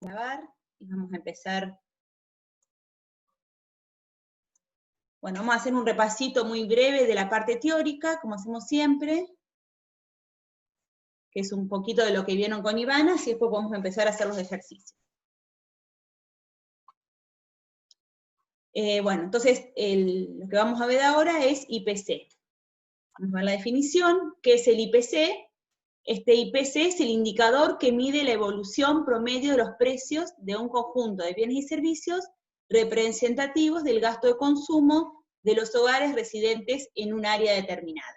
Grabar y vamos a empezar. Bueno, vamos a hacer un repasito muy breve de la parte teórica, como hacemos siempre, que es un poquito de lo que vieron con Ivana, y después podemos empezar a hacer los ejercicios. Bueno, entonces lo que vamos a ver ahora es IPC. Vamos a ver la definición. ¿Qué es el IPC? Este IPC es el indicador que mide la evolución promedio de los precios de un conjunto de bienes y servicios representativos del gasto de consumo de los hogares residentes en un área determinada.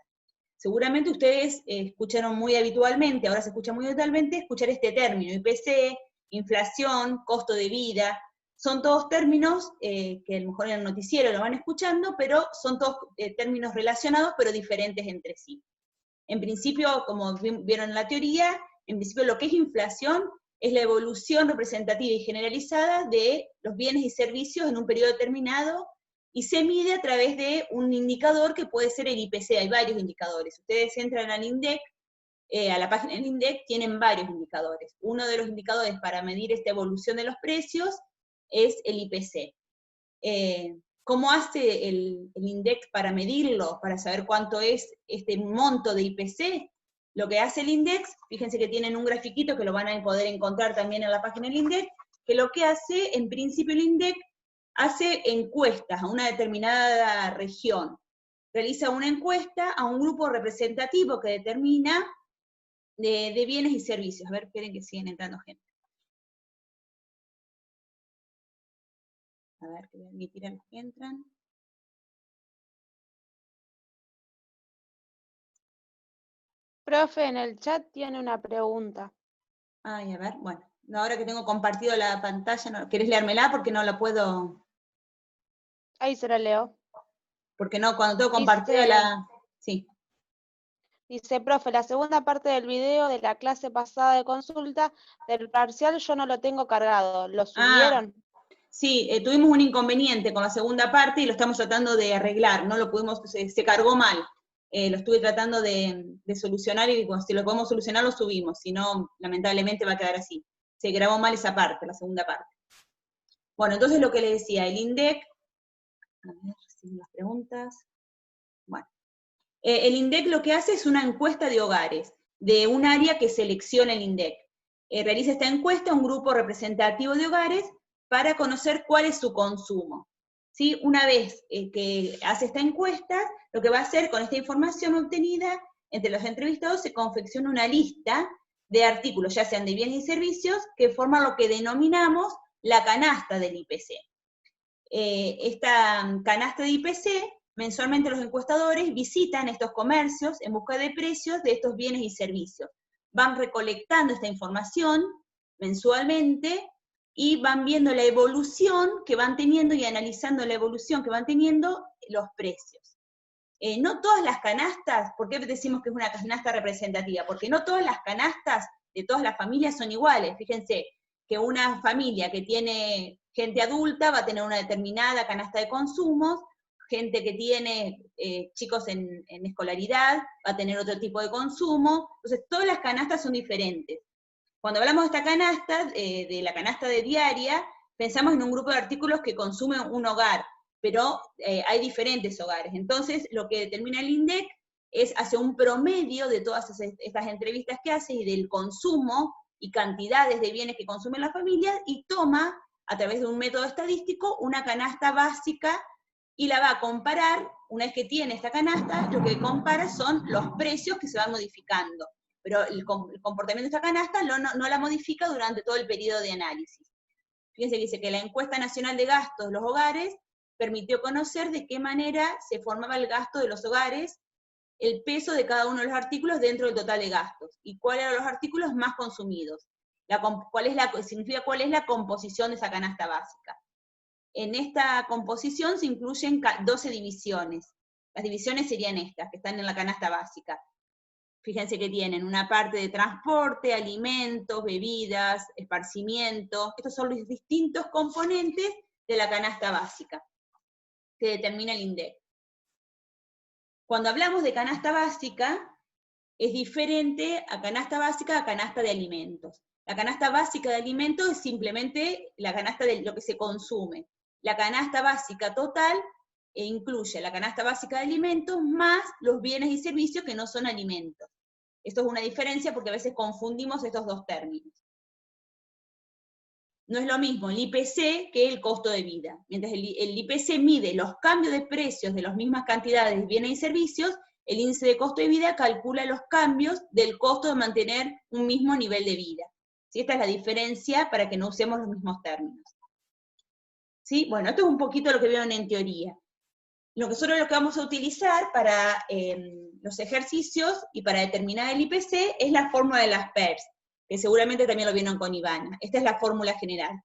Seguramente ustedes escucharon muy habitualmente, ahora se escucha muy habitualmente, escuchar este término, IPC, inflación, costo de vida. Son todos términos que a lo mejor en el noticiero lo van escuchando, pero son todos términos relacionados, pero diferentes entre sí. En principio, como vieron en la teoría, en principio lo que es inflación es la evolución representativa y generalizada de los bienes y servicios en un periodo determinado, y se mide a través de un indicador que puede ser el IPC. Hay varios indicadores. Ustedes entran al INDEC, a la página del INDEC, tienen varios indicadores. Uno de los indicadores para medir esta evolución de los precios es el IPC. ¿Cómo hace el INDEC para medirlo, para saber cuánto es este monto de IPC? Lo que hace el INDEC, fíjense que tienen un grafiquito que lo van a poder encontrar también en la página del INDEC, que lo que hace, en principio el INDEC, hace encuestas a una determinada región. Realiza una encuesta a un grupo representativo que determina de bienes y servicios. A ver, esperen que siguen entrando gente. A ver, que voy a admitir a los que entran. Profe, en el chat tiene una pregunta. Ay, a ver, bueno. Ahora que tengo compartido la pantalla, ¿querés leérmela? Porque no la puedo... Ahí se la leo. Porque no, cuando tengo compartida la... Sí. Dice, profe, la segunda parte del video de la clase pasada de consulta del parcial yo no lo tengo cargado. ¿Lo subieron? Sí, tuvimos un inconveniente con la segunda parte y lo estamos tratando de arreglar. No lo pudimos, se cargó mal. Lo estuve tratando de solucionar y bueno, si lo podemos solucionar lo subimos. Si no, lamentablemente va a quedar así. Se grabó mal esa parte, la segunda parte. Bueno, entonces lo que les decía, el INDEC... A ver, si las preguntas... Bueno. El INDEC lo que hace es una encuesta de hogares, de un área que selecciona el INDEC. Realiza esta encuesta a un grupo representativo de hogares para conocer cuál es su consumo. ¿Sí? Una vez que hace esta encuesta, lo que va a hacer con esta información obtenida, entre los entrevistados se confecciona una lista de artículos, ya sean de bienes y servicios, que forman lo que denominamos la canasta del IPC. Esta canasta de IPC, mensualmente los encuestadores visitan estos comercios en busca de precios de estos bienes y servicios. Van recolectando esta información mensualmente y van viendo la evolución que van teniendo y analizando la evolución que van teniendo los precios. No todas las canastas, ¿por qué decimos que es una canasta representativa? Porque no todas las canastas de todas las familias son iguales. Fíjense que una familia que tiene gente adulta va a tener una determinada canasta de consumos, gente que tiene chicos en escolaridad va a tener otro tipo de consumo. Entonces, todas las canastas son diferentes. Cuando hablamos de esta canasta, de la canasta de diaria, pensamos en un grupo de artículos que consume un hogar, pero hay diferentes hogares. Entonces, lo que determina el INDEC es hacer un promedio de todas estas entrevistas que hace y del consumo y cantidades de bienes que consumen las familias, y toma, a través de un método estadístico, una canasta básica y la va a comparar. Una vez que tiene esta canasta, lo que compara son los precios que se van modificando, pero el comportamiento de esta canasta no la modifica durante todo el periodo de análisis. Fíjense que dice que la encuesta nacional de gastos de los hogares permitió conocer de qué manera se formaba el gasto de los hogares, el peso de cada uno de los artículos dentro del total de gastos, y cuáles eran los artículos más consumidos, significa cuál es la composición de esa canasta básica. En esta composición se incluyen 12 divisiones. Las divisiones serían estas, que están en la canasta básica. Fíjense que tienen una parte de transporte, alimentos, bebidas, esparcimiento. Estos son los distintos componentes de la canasta básica que determina el INDEC. Cuando hablamos de canasta básica, es diferente a canasta básica a canasta de alimentos. La canasta básica de alimentos es simplemente la canasta de lo que se consume. La canasta básica total incluye la canasta básica de alimentos más los bienes y servicios que no son alimentos. Esto es una diferencia porque a veces confundimos estos dos términos. No es lo mismo el IPC que el costo de vida. Mientras el IPC mide los cambios de precios de las mismas cantidades de bienes y servicios, el índice de costo de vida calcula los cambios del costo de mantener un mismo nivel de vida. ¿Sí? Esta es la diferencia para que no usemos los mismos términos. ¿Sí? Bueno, esto es un poquito lo que vieron en teoría. Nosotros lo que vamos a utilizar para los ejercicios y para determinar el IPC es la fórmula de las PERS, que seguramente también lo vieron con Ivana. Esta es la fórmula general.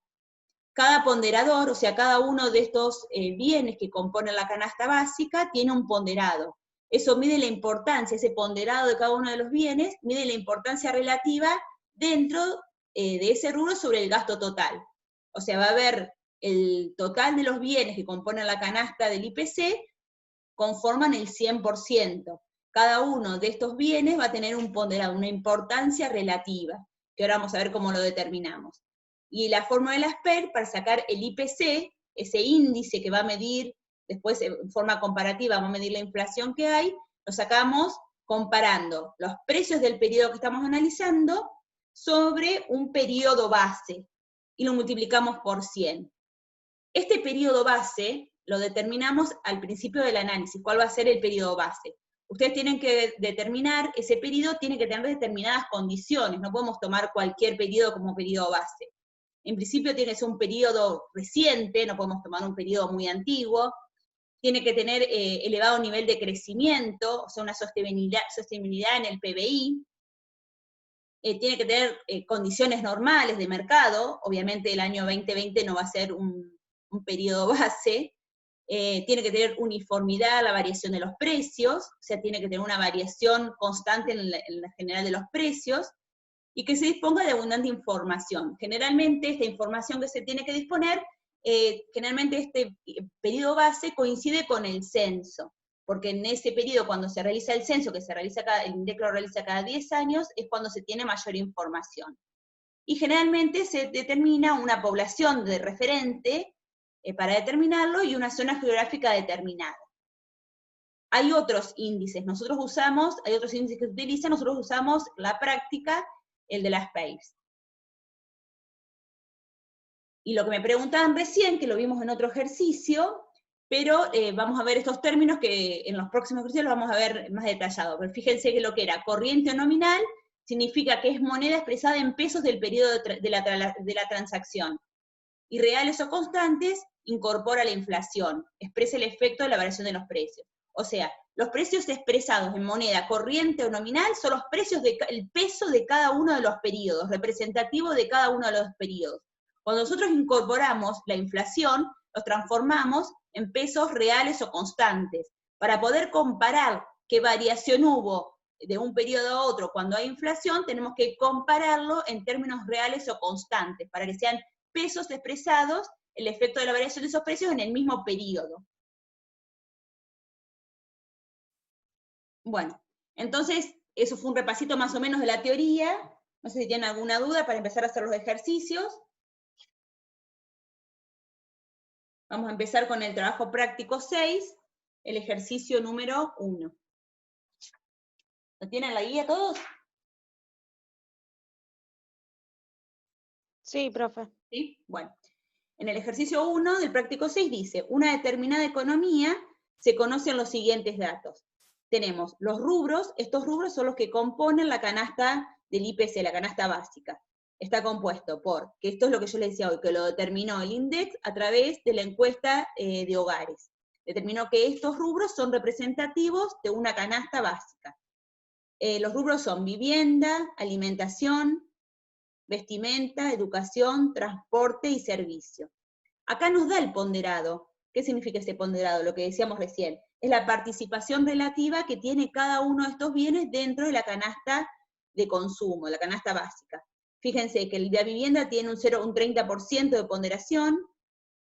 Cada ponderador, o sea, cada uno de estos bienes que componen la canasta básica, tiene un ponderado. Eso mide la importancia, ese ponderado de cada uno de los bienes, mide la importancia relativa dentro de ese rubro sobre el gasto total. O sea, va a haber el total de los bienes que componen la canasta del IPC, conforman el 100%. Cada uno de estos bienes va a tener un ponderado, una importancia relativa, que ahora vamos a ver cómo lo determinamos. Y la fórmula de las PER, para sacar el IPC, ese índice que va a medir, después en forma comparativa va a medir la inflación que hay, lo sacamos comparando los precios del periodo que estamos analizando sobre un periodo base, y lo multiplicamos por 100. Este periodo base lo determinamos al principio del análisis, cuál va a ser el periodo base. Ustedes tienen que determinar, ese periodo tiene que tener determinadas condiciones, no podemos tomar cualquier periodo como periodo base. En principio tiene que ser un periodo reciente, no podemos tomar un periodo muy antiguo, tiene que tener elevado nivel de crecimiento, o sea, una sostenibilidad en el PBI, tiene que tener condiciones normales de mercado, obviamente el año 2020 no va a ser un periodo base, tiene que tener uniformidad la variación de los precios, o sea, tiene que tener una variación constante en la general de los precios, y que se disponga de abundante información. Generalmente esta información que se tiene que disponer, generalmente este periodo base coincide con el censo, porque en ese periodo cuando se realiza el censo, que se realiza el INDEC lo realiza cada 10 años, es cuando se tiene mayor información. Y generalmente se determina una población de referente para determinarlo y una zona geográfica determinada. Hay otros índices, hay otros índices que se utilizan, nosotros usamos la práctica, el de las PERS. Y lo que me preguntaban recién, que lo vimos en otro ejercicio, pero vamos a ver estos términos que en los próximos ejercicios los vamos a ver más detallados. Pero fíjense que lo que era corriente o nominal significa que es moneda expresada en pesos del periodo de la transacción. Y reales o constantes incorpora la inflación, expresa el efecto de la variación de los precios. O sea, los precios expresados en moneda corriente o nominal son los precios el peso de cada uno de los periodos, representativo de cada uno de los periodos. Cuando nosotros incorporamos la inflación, los transformamos en pesos reales o constantes. Para poder comparar qué variación hubo de un periodo a otro cuando hay inflación, tenemos que compararlo en términos reales o constantes, para que sean pesos expresados, el efecto de la variación de esos precios en el mismo periodo. Bueno, entonces, eso fue un repasito más o menos de la teoría. No sé si tienen alguna duda para empezar a hacer los ejercicios. Vamos a empezar con el trabajo práctico 6, el ejercicio número 1. ¿Lo tienen la guía todos? Sí, profe. ¿Sí? Bueno, en el ejercicio 1 del práctico 6 dice, una determinada economía se conocen los siguientes datos. Tenemos los rubros, estos rubros son los que componen la canasta del IPC, la canasta básica. Está compuesto por, que esto es lo que yo les decía hoy, que lo determinó el INDEC a través de la encuesta de hogares. Determinó que estos rubros son representativos de una canasta básica. Los rubros son vivienda, alimentación, vestimenta, educación, transporte y servicio. Acá nos da el ponderado. ¿Qué significa ese ponderado? Lo que decíamos recién. Es la participación relativa que tiene cada uno de estos bienes dentro de la canasta de consumo, la canasta básica. Fíjense que la vivienda tiene un 30% de ponderación,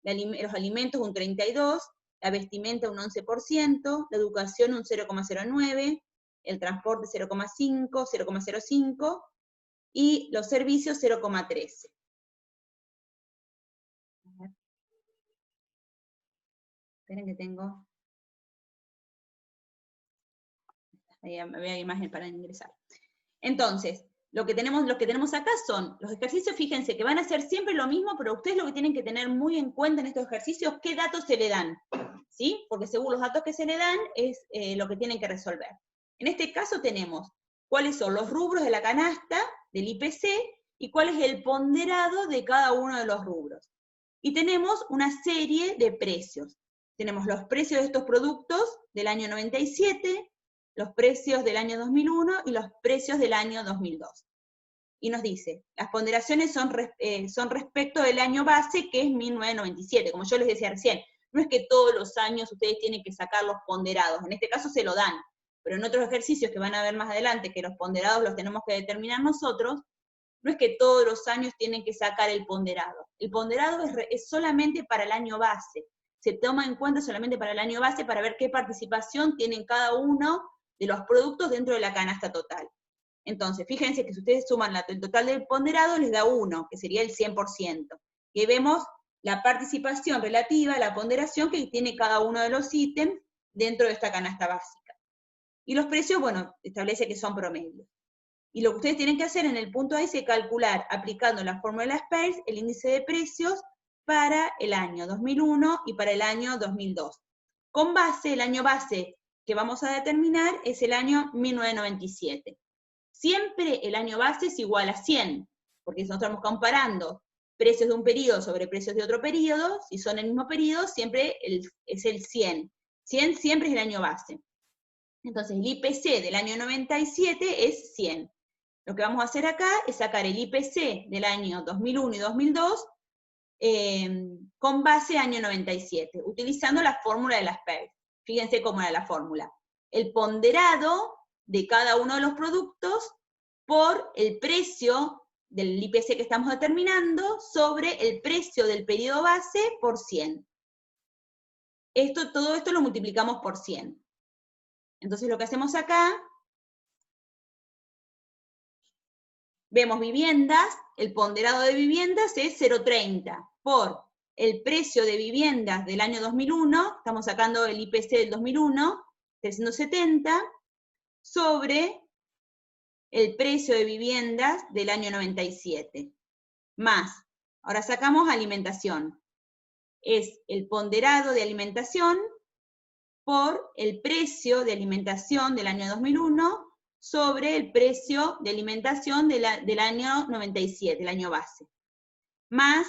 los alimentos un 32%, la vestimenta un 11%, la educación un 0,09%, el transporte 0,5%, 0,05%, y los servicios 0,13. Esperen que tengo... Había imagen para ingresar. Entonces, lo que tenemos acá son los ejercicios, fíjense que van a ser siempre lo mismo, pero ustedes lo que tienen que tener muy en cuenta en estos ejercicios, qué datos se le dan, ¿sí? Porque según los datos que se le dan, es lo que tienen que resolver. En este caso tenemos cuáles son los rubros de la canasta del IPC y cuál es el ponderado de cada uno de los rubros. Y tenemos una serie de precios. Tenemos los precios de estos productos del año 97, los precios del año 2001 y los precios del año 2002. Y nos dice, las ponderaciones son respecto del año base, que es 1997, como yo les decía recién. No es que todos los años ustedes tienen que sacar los ponderados, en este caso se lo dan, pero en otros ejercicios que van a ver más adelante, que los ponderados los tenemos que determinar nosotros, no es que todos los años tienen que sacar el ponderado. El ponderado es solamente para el año base. Se toma en cuenta solamente para el año base para ver qué participación tienen cada uno de los productos dentro de la canasta total. Entonces, fíjense que si ustedes suman el total del ponderado, les da 1, que sería el 100%. Y vemos la participación relativa, la ponderación que tiene cada uno de los ítems dentro de esta canasta básica. Y los precios, bueno, establece que son promedios. Y lo que ustedes tienen que hacer en el punto A es calcular, aplicando la fórmula de las PERS, el índice de precios para el año 2001 y para el año 2002. Con base, el año base que vamos a determinar es el año 1997. Siempre el año base es igual a 100, porque si nosotros estamos comparando precios de un periodo sobre precios de otro periodo, si son el mismo periodo, siempre es el 100. 100 siempre es el año base. Entonces el IPC del año 97 es 100. Lo que vamos a hacer acá es sacar el IPC del año 2001 y 2002 con base año 97, utilizando la fórmula de las PERS. Fíjense cómo era la fórmula. El ponderado de cada uno de los productos por el precio del IPC que estamos determinando sobre el precio del periodo base por 100. Todo esto lo multiplicamos por 100. Entonces lo que hacemos acá, vemos viviendas, el ponderado de viviendas es 0,30 por el precio de viviendas del año 2001, estamos sacando el IPC del 2001, 370, sobre el precio de viviendas del año 97, más, ahora sacamos alimentación, es el ponderado de alimentación por el precio de alimentación del año 2001 sobre el precio de alimentación del año 97, el año base, más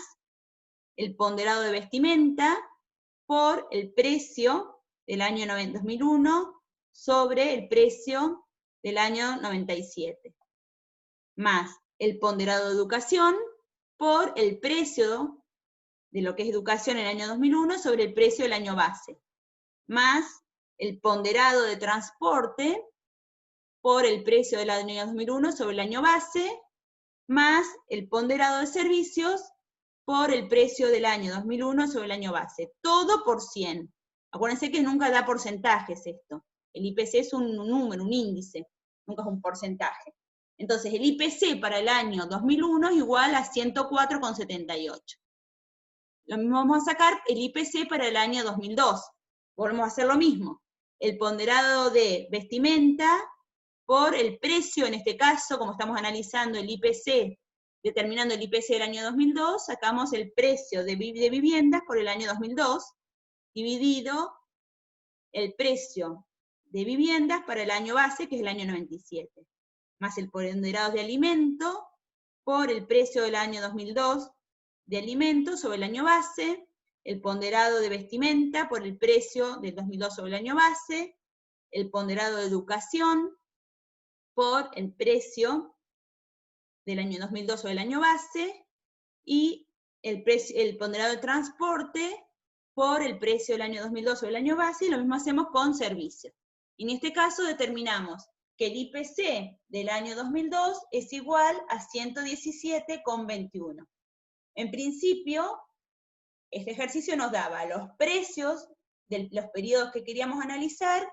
el ponderado de vestimenta por el precio del año 2001 sobre el precio del año 97, más el ponderado de educación por el precio de lo que es educación en el año 2001 sobre el precio del año base, más el ponderado de transporte por el precio del año 2001 sobre el año base, más el ponderado de servicios por el precio del año 2001 sobre el año base. Todo por 100. Acuérdense que nunca da porcentajes esto. El IPC es un número, un índice, nunca es un porcentaje. Entonces, el IPC para el año 2001 es igual a 104,78. Lo mismo vamos a sacar el IPC para el año 2002. Volvemos a hacer lo mismo. El ponderado de vestimenta por el precio, en este caso, como estamos analizando el IPC, determinando el IPC del año 2002, sacamos el precio de viviendas por el año 2002, dividido el precio de viviendas para el año base, que es el año 97, más el ponderado de alimento por el precio del año 2002 de alimentos sobre el año base, el ponderado de vestimenta por el precio del 2002 sobre el año base, el ponderado de educación por el precio del año 2002 sobre el año base, y el ponderado de transporte por el precio del año 2002 sobre el año base, y lo mismo hacemos con servicios. En este caso determinamos que el IPC del año 2002 es igual a 117,21. En principio, este ejercicio nos daba los precios de los periodos que queríamos analizar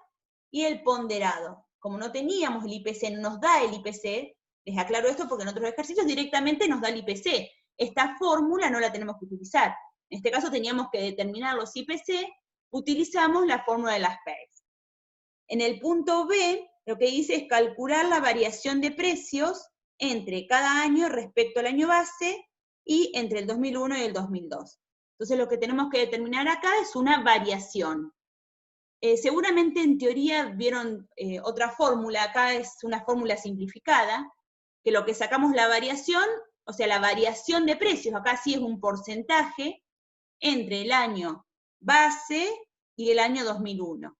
y el ponderado. Como no teníamos el IPC, no nos da el IPC, Les aclaro esto porque en otros ejercicios directamente nos da el IPC. Esta fórmula no la tenemos que utilizar. En este caso teníamos que determinar los IPC, utilizamos la fórmula de las PERS. En el punto B, lo que dice es calcular la variación de precios entre cada año respecto al año base y entre el 2001 y el 2002. Entonces lo que tenemos que determinar acá es una variación. Seguramente en teoría vieron otra fórmula, acá es una fórmula simplificada, que lo que sacamos la variación, o sea, la variación de precios, acá sí es un porcentaje entre el año base y el año 2001.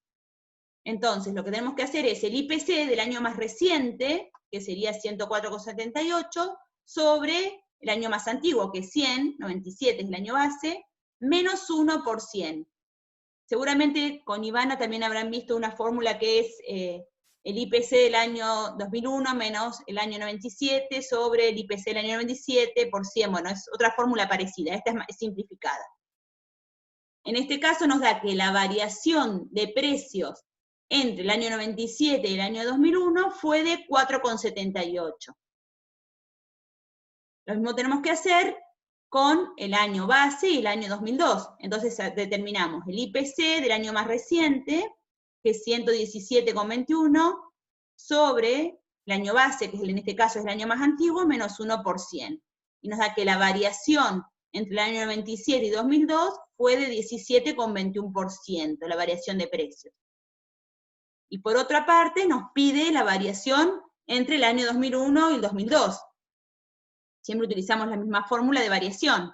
Entonces, lo que tenemos que hacer es el IPC del año más reciente, que sería 104,78, sobre el año más antiguo, que es 100, 97 es el año base, menos 1 por 100. Seguramente con Ivana también habrán visto una fórmula que es el IPC del año 2001 menos el año 97 sobre el IPC del año 97 por 100. Bueno, es otra fórmula parecida, esta es simplificada. En este caso nos da que la variación de precios entre el año 97 y el año 2001 fue de 4,78. Lo mismo tenemos que hacer con el año base y el año 2002. Entonces determinamos el IPC del año más reciente, que es 117,21, sobre el año base, que en este caso es el año más antiguo, menos 1 por 100. Y nos da que la variación entre el año 97 y 2002 fue de 17,21%, la variación de precios. Y por otra parte nos pide la variación entre el año 2001 y el 2002. Siempre utilizamos la misma fórmula de variación.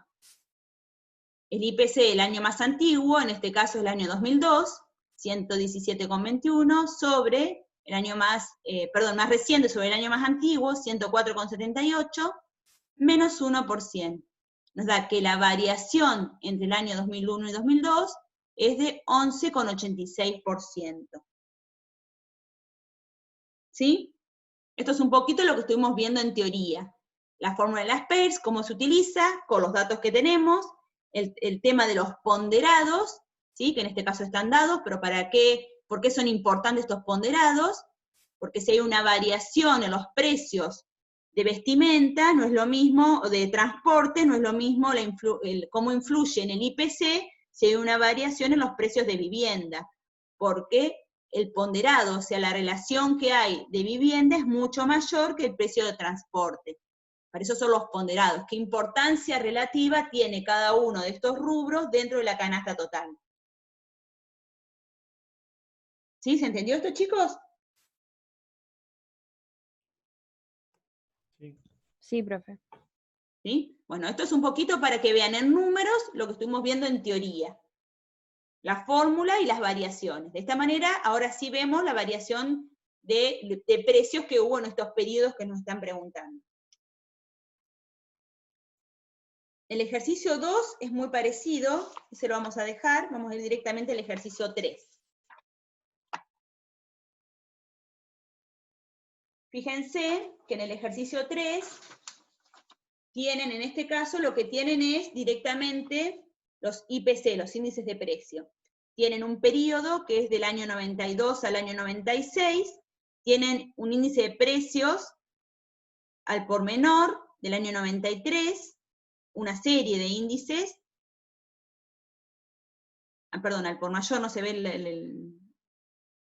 El IPC del año más antiguo, en este caso es el año 2002, 117,21, sobre el año más reciente sobre el año más antiguo, 104,78, menos 1 por 100. Nos da que la variación entre el año 2001 y 2002 es de 11,86%. ¿Sí? Esto es un poquito lo que estuvimos viendo en teoría. La fórmula de las PERS, cómo se utiliza, con los datos que tenemos, el tema de los ponderados, ¿sí? Que en este caso están dados, pero ¿para qué? ¿Por qué son importantes estos ponderados? Porque si hay una variación en los precios de vestimenta, no es lo mismo, o de transporte, no es lo mismo cómo influye en el IPC si hay una variación en los precios de vivienda, porque el ponderado, o sea, la relación que hay de vivienda es mucho mayor que el precio de transporte. Para eso son los ponderados. ¿Qué importancia relativa tiene cada uno de estos rubros dentro de la canasta total? ¿Sí? ¿Se entendió esto, chicos? Sí. Sí, profe. ¿Sí? Bueno, esto es un poquito para que vean en números lo que estuvimos viendo en teoría. La fórmula y las variaciones. De esta manera, ahora sí vemos la variación de precios que hubo en estos periodos que nos están preguntando. El ejercicio 2 es muy parecido, se lo vamos a dejar, vamos a ir directamente al ejercicio 3. Fíjense que en el ejercicio 3 tienen, en este caso, lo que tienen es directamente los IPC, los índices de precio. Tienen un periodo que es del año 92 al año 96, tienen un índice de precios al por menor del año 93, una serie de índices, perdón, al por mayor no se ve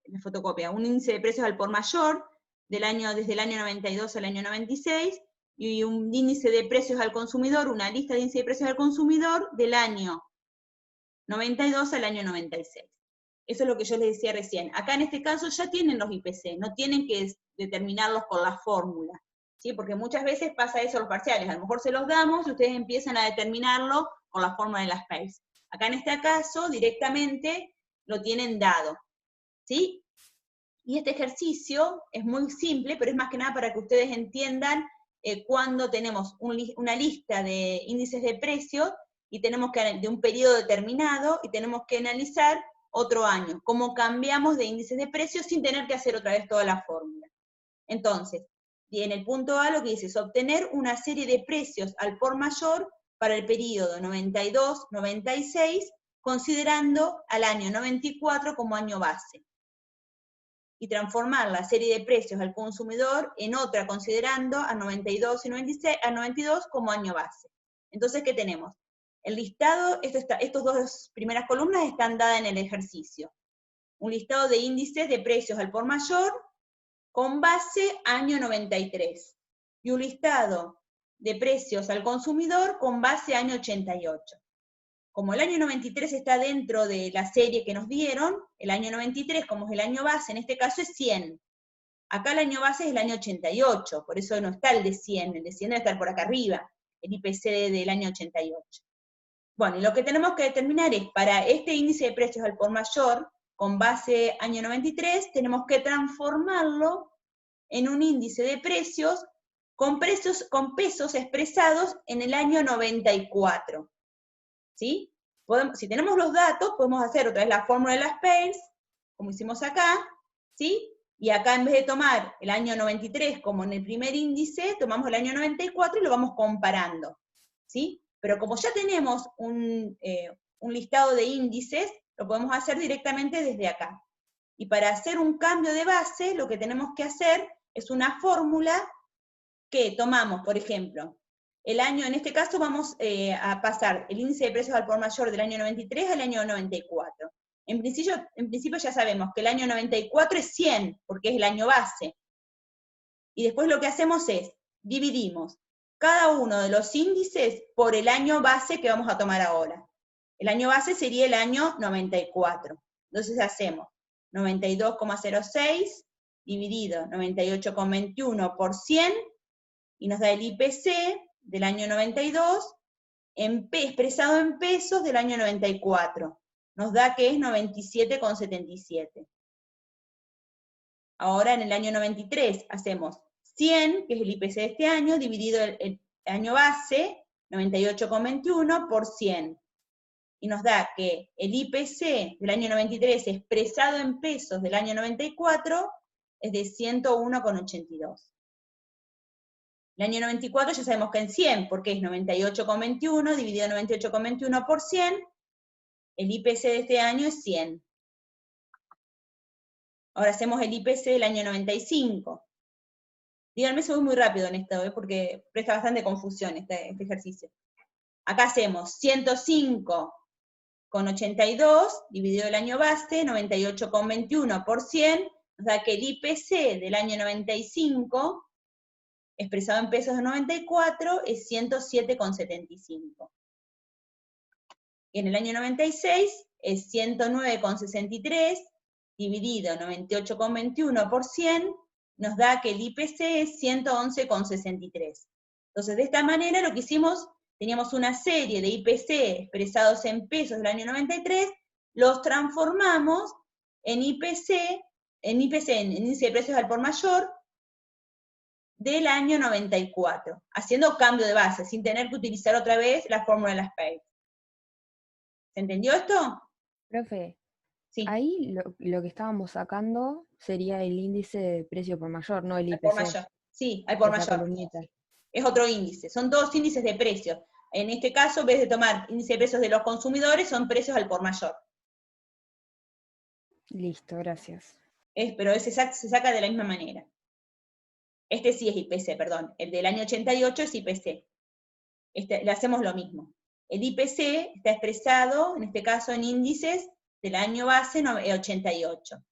la fotocopia, un índice de precios al por mayor desde el año 92 al año 96, y un índice de precios al consumidor, una lista de índice de precios al consumidor del año 92 al año 96. Eso es lo que yo les decía recién. Acá en este caso ya tienen los IPC, no tienen que determinarlos con la fórmula, ¿sí? Porque muchas veces pasa eso en los parciales, a lo mejor se los damos y ustedes empiezan a determinarlo con la fórmula de las PERS. Acá en este caso directamente lo tienen dado, ¿sí? Y este ejercicio es muy simple, pero es más que nada para que ustedes entiendan cuando tenemos una lista de índices de precios y tenemos que, de un periodo determinado, y tenemos que analizar otro año, cómo cambiamos de índices de precios sin tener que hacer otra vez toda la fórmula. Entonces, y en el punto A lo que dice es obtener una serie de precios al por mayor para el periodo 92-96, considerando al año 94 como año base. y transformar la serie de precios al consumidor en otra considerando a 92 y 96, a 92 como año base. Entonces, ¿qué tenemos? El listado, estos dos primeras columnas están dadas en el ejercicio. Un listado de índices de precios al por mayor con base año 93. Y un listado de precios al consumidor con base año 88. Como el año 93 está dentro de la serie que nos dieron, el año 93, como es el año base, en este caso es 100. Acá el año base es el año 88, por eso no está el de 100 debe estar por acá arriba, el IPC del año 88. Bueno, y lo que tenemos que determinar es, para este índice de precios al por mayor, con base año 93, tenemos que transformarlo en un índice de precios con pesos expresados en el año 94. ¿Sí? Si tenemos los datos, podemos hacer otra vez la fórmula de las pairs, como hicimos acá, ¿sí? Y acá en vez de tomar el año 93 como en el primer índice, tomamos el año 94 y lo vamos comparando, ¿sí? Pero como ya tenemos un listado de índices, lo podemos hacer directamente desde acá. Y para hacer un cambio de base, lo que tenemos que hacer es una fórmula que tomamos, por ejemplo, el año, en este caso vamos a pasar el índice de precios al por mayor del año 93 al año 94. En principio ya sabemos que el año 94 es 100, porque es el año base. Y después lo que hacemos es, dividimos cada uno de los índices por el año base que vamos a tomar ahora. El año base sería el año 94. Entonces hacemos 92,06 dividido 98,21 por 100, y nos da el IPC del año 92, expresado en pesos del año 94. Nos da que es 97,77. Ahora en el año 93 hacemos 100, que es el IPC de este año, dividido el año base, 98,21 por 100. Y nos da que el IPC del año 93 expresado en pesos del año 94 es de 101,82. El año 94 ya sabemos que en 100, porque es 98,21 dividido 98,21 por 100, el IPC de este año es 100. Ahora hacemos el IPC del año 95. Díganme si voy muy rápido en esto, porque presta bastante confusión este ejercicio. Acá hacemos 105,82 dividido el año base, 98,21 por 100, nos da que el IPC del año 95, expresado en pesos de 94, es 107,75. Y en el año 96 es 109,63, dividido 98,21 por 100, nos da que el IPC es 111,63. Entonces, de esta manera lo que hicimos, teníamos una serie de IPC expresados en pesos del año 93, los transformamos en IPC, en índice de precios al por mayor, del año 94, haciendo cambio de base, sin tener que utilizar otra vez la fórmula de las pairs. ¿Se entendió esto? Profe, Sí. ahí lo que estábamos sacando sería el índice de precio por mayor, no el IPC. Al por mayor. Sí, al por mayor. Es otro índice, son todos índices de precios. En este caso, en vez de tomar índice de precios de los consumidores, son precios al por mayor. Listo, gracias. Pero se saca de la misma manera. Este sí es IPC, perdón. El del año 88 es IPC. Le hacemos lo mismo. El IPC está expresado, en este caso, en índices del año base 88.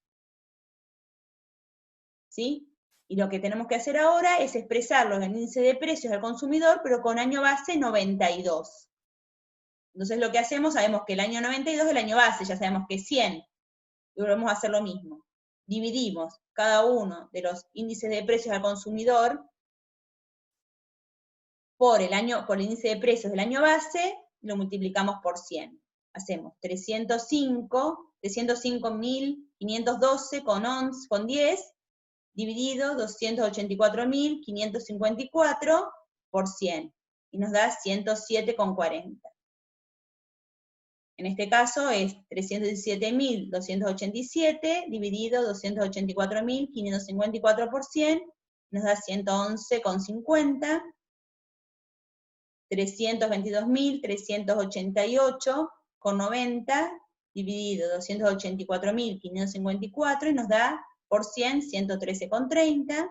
¿Sí? Y lo que tenemos que hacer ahora es expresarlo en el índice de precios al consumidor, pero con año base 92. Entonces lo que hacemos, sabemos que el año 92 es el año base, ya sabemos que es 100. Y volvemos a hacer lo mismo. Dividimos cada uno de los índices de precios al consumidor por el índice de precios del año base, y lo multiplicamos por 100. Hacemos 305.512 con 10, dividido 284.554 por 100, y nos da 107,40. En este caso es 317.287 dividido 284.554 por 100, nos da 111,50. 322.388,90 dividido 284.554 y nos da por 100, 113,30,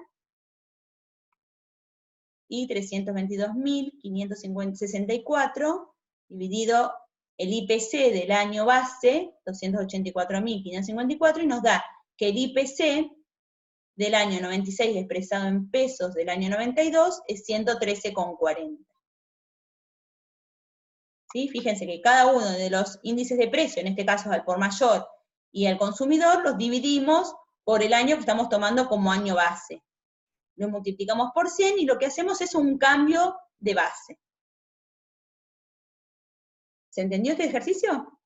y 322.564, dividido el IPC del año base, 284.554, y nos da que el IPC del año 96 expresado en pesos del año 92 es 113,40. ¿Sí? Fíjense que cada uno de los índices de precio, en este caso al por mayor y al consumidor, los dividimos por el año que estamos tomando como año base. Lo multiplicamos por 100 y lo que hacemos es un cambio de base. ¿Se entendió este ejercicio?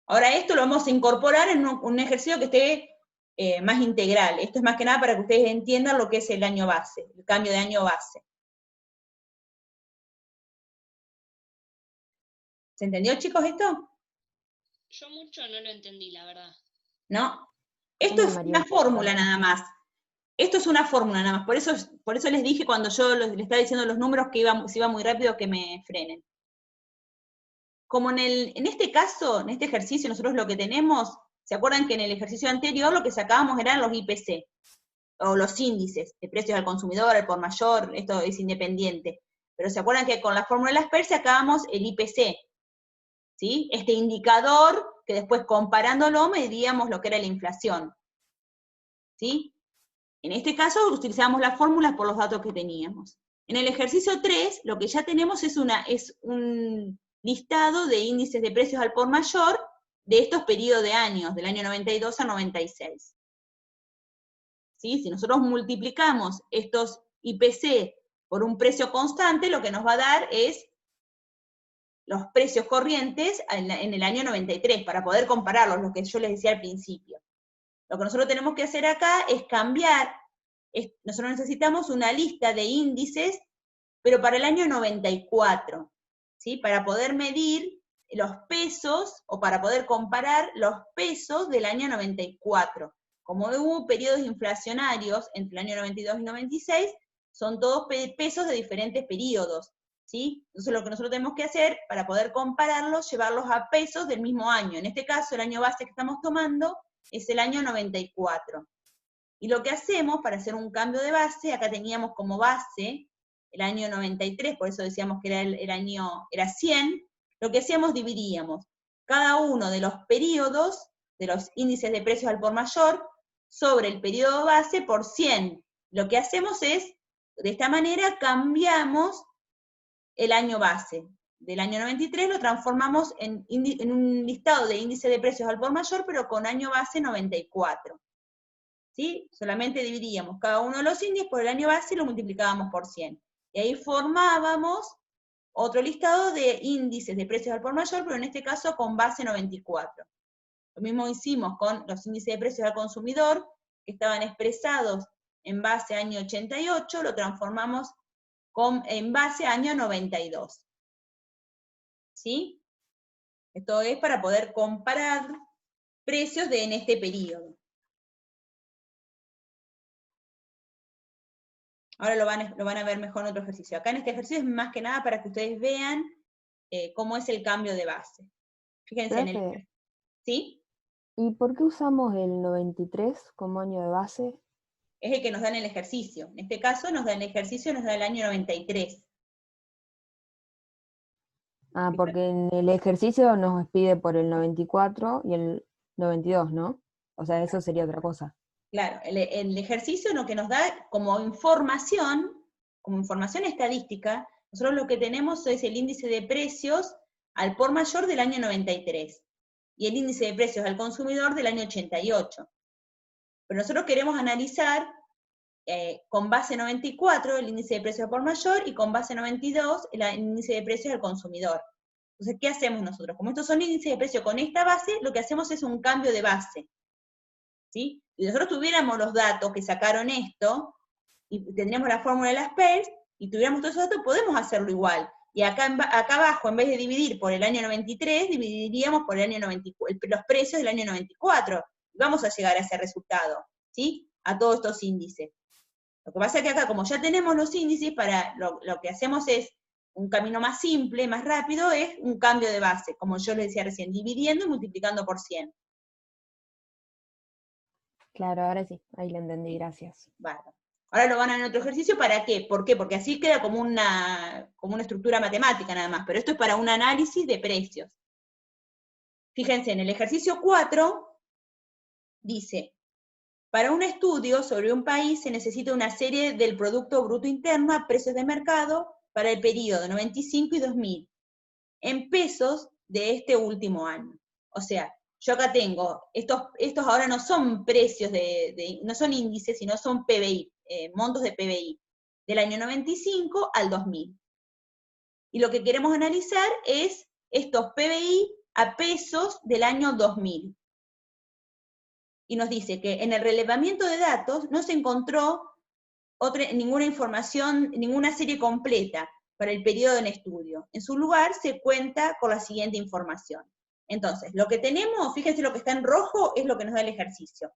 Ahora esto lo vamos a incorporar en un ejercicio que esté más integral. Esto es más que nada para que ustedes entiendan lo que es el año base, el cambio de año base. ¿Se entendió, chicos, esto? Yo mucho no lo entendí, la verdad. ¿No? Esto es una fórmula nada más. Esto es una fórmula nada más. Por eso les dije cuando yo les estaba diciendo los números que si iba muy rápido que me frenen. Como en este caso, en este ejercicio, nosotros lo que tenemos, ¿se acuerdan que en el ejercicio anterior lo que sacábamos eran los IPC? O los índices de precios al consumidor, al por mayor, esto es independiente. Pero ¿se acuerdan que con la fórmula de las PER sacábamos el IPC? ¿Sí? Este indicador que después comparándolo medíamos lo que era la inflación. ¿Sí? En este caso utilizamos las fórmulas por los datos que teníamos. En el ejercicio 3, lo que ya tenemos es un listado de índices de precios al por mayor de estos periodos de años, del año 92 a 96. ¿Sí? Si nosotros multiplicamos estos IPC por un precio constante, lo que nos va a dar es los precios corrientes en el año 93, para poder compararlos, lo que yo les decía al principio. Lo que nosotros tenemos que hacer acá es cambiar, nosotros necesitamos una lista de índices, pero para el año 94, ¿sí? Para poder medir los pesos, o para poder comparar los pesos del año 94. Como hubo periodos inflacionarios entre el año 92 y 96, son todos pesos de diferentes periodos, ¿sí? Entonces lo que nosotros tenemos que hacer, para poder compararlos, llevarlos a pesos del mismo año. En este caso, el año base que estamos tomando es el año 94. Y lo que hacemos para hacer un cambio de base, acá teníamos como base el año 93, por eso decíamos que era 100, lo que hacíamos, dividíamos cada uno de los periodos, de los índices de precios al por mayor, sobre el periodo base por 100. Lo que hacemos es, de esta manera, cambiamos el año base. Del año 93 lo transformamos en un listado de índice de precios al por mayor, pero con año base 94. ¿Sí? Solamente dividíamos cada uno de los índices por el año base y lo multiplicábamos por 100. Y ahí formábamos otro listado de índices de precios al por mayor, pero en este caso con base 94. Lo mismo hicimos con los índices de precios al consumidor, que estaban expresados en base año 88, lo transformamos en base año 92. ¿Sí? Esto es para poder comparar precios en este periodo. Ahora lo van a ver mejor en otro ejercicio. Acá en este ejercicio es más que nada para que ustedes vean cómo es el cambio de base. Fíjense en el... ¿Sí? ¿Y por qué usamos el 93 como año de base? Es el que nos da en el ejercicio. En este caso nos da el ejercicio, nos da el año 93. Ah, porque en el ejercicio nos pide por el 94 y el 92, ¿no? O sea, eso sería otra cosa. Claro, el ejercicio lo que nos da como información estadística, nosotros lo que tenemos es el índice de precios al por mayor del año 93, y el índice de precios al consumidor del año 88. Pero nosotros queremos analizar con base 94 el índice de precios al por mayor, y con base 92 el índice de precios al consumidor. Entonces, ¿qué hacemos nosotros? Como estos son índices de precio con esta base, lo que hacemos es un cambio de base. ¿Sí? Si nosotros tuviéramos los datos que sacaron esto, y tendríamos la fórmula de las PERS, y tuviéramos todos esos datos, podemos hacerlo igual. Y acá abajo, en vez de dividir por el año 93, dividiríamos por el año 94, los precios del año 94. Y vamos a llegar a ese resultado, ¿sí? A todos estos índices. Lo que pasa es que acá, como ya tenemos los índices, lo que hacemos es un camino más simple, más rápido, es un cambio de base, como yo les decía recién, dividiendo y multiplicando por 100. Claro, ahora sí, ahí lo entendí, gracias. Bárbaro. Ahora lo van a ver en otro ejercicio, ¿para qué? ¿Por qué? Porque así queda como una estructura matemática nada más, pero esto es para un análisis de precios. Fíjense, en el ejercicio 4 dice, para un estudio sobre un país se necesita una serie del Producto Bruto Interno a precios de mercado para el periodo 95 y 2000, en pesos de este último año. O sea, yo acá tengo, estos ahora no son precios no son índices, sino son PBI, montos de PBI, del año 95 al 2000. Y lo que queremos analizar es estos PBI a pesos del año 2000. Y nos dice que en el relevamiento de datos no se encontró ninguna información, ninguna serie completa para el periodo en estudio. En su lugar se cuenta con la siguiente información. Entonces, lo que tenemos, fíjense lo que está en rojo, es lo que nos da el ejercicio.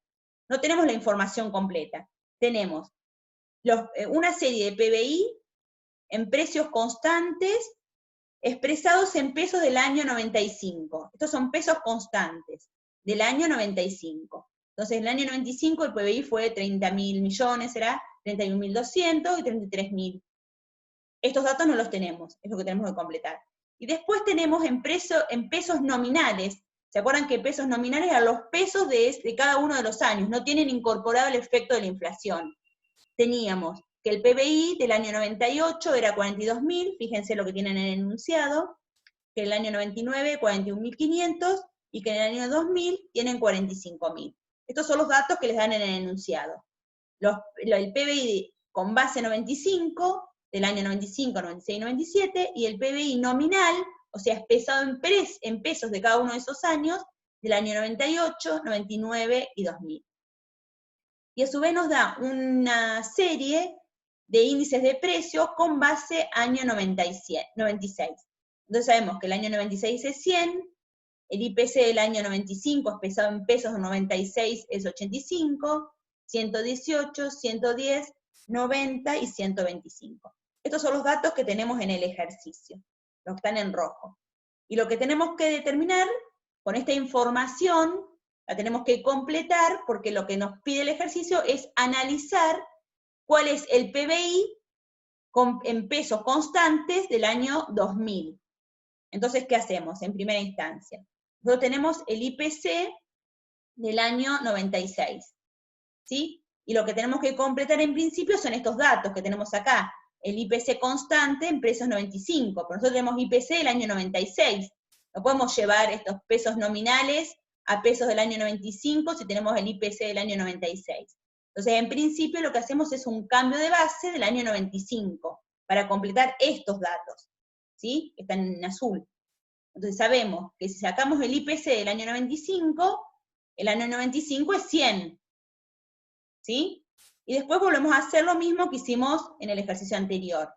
No tenemos la información completa. Tenemos una serie de PBI en precios constantes expresados en pesos del año 95. Estos son pesos constantes del año 95. Entonces, en el año 95 el PBI fue 30.000 millones, será 31.200 y 33.000. Estos datos no los tenemos, es lo que tenemos que completar. Y después tenemos en pesos nominales. ¿Se acuerdan que pesos nominales eran los pesos de cada uno de los años? No tienen incorporado el efecto de la inflación. Teníamos que el PBI del año 98 era 42.000, fíjense lo que tienen en el enunciado, que en el año 99 41.500, y que en el año 2000 tienen 45.000. Estos son los datos que les dan en el enunciado. El PBI con base 95, del año 95, 96 y 97, y el PBI nominal, o sea, expresado en pesos de cada uno de esos años, del año 98, 99 y 2000. Y a su vez nos da una serie de índices de precios con base año 96. Entonces sabemos que el año 96 es 100, el IPC del año 95 expresado en pesos, 96 es 85, 118, 110, 90 y 125. Estos son los datos que tenemos en el ejercicio, los que están en rojo. Y lo que tenemos que determinar con esta información, la tenemos que completar, porque lo que nos pide el ejercicio es analizar cuál es el PBI en pesos constantes del año 2000. Entonces, ¿qué hacemos en primera instancia? Nosotros tenemos el IPC del año 96, ¿sí? Y lo que tenemos que completar en principio son estos datos que tenemos acá, el IPC constante en pesos 95, pero nosotros tenemos IPC del año 96, no podemos llevar estos pesos nominales a pesos del año 95 si tenemos el IPC del año 96. Entonces, en principio lo que hacemos es un cambio de base del año 95, para completar estos datos, ¿sí? Que están en azul. Entonces sabemos que si sacamos el IPC del año 95, el año 95 es 100, ¿sí? Y después volvemos a hacer lo mismo que hicimos en el ejercicio anterior.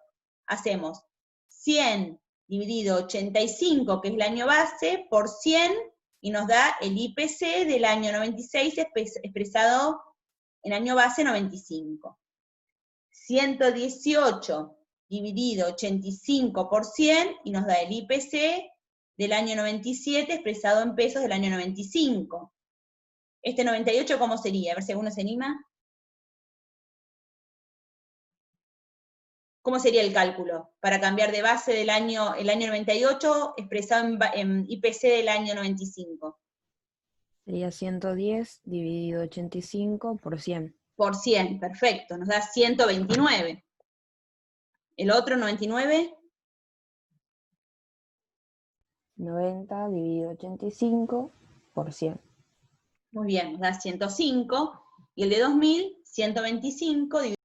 Hacemos 100 dividido 85, que es el año base, por 100, y nos da el IPC del año 96 expresado en año base 95. 118 dividido 85 por 100, y nos da el IPC del año 97 expresado en pesos del año 95. Este 98, ¿cómo sería? A ver si alguno se anima. ¿Cómo sería el cálculo? Para cambiar de base el año 98 expresado en IPC del año 95. Sería 110 dividido 85 por 100. Por 100, perfecto, nos da 129. ¿El otro 99? 90 dividido 85 por 100. Muy bien, nos da 105. Y el de 2000, 125 dividido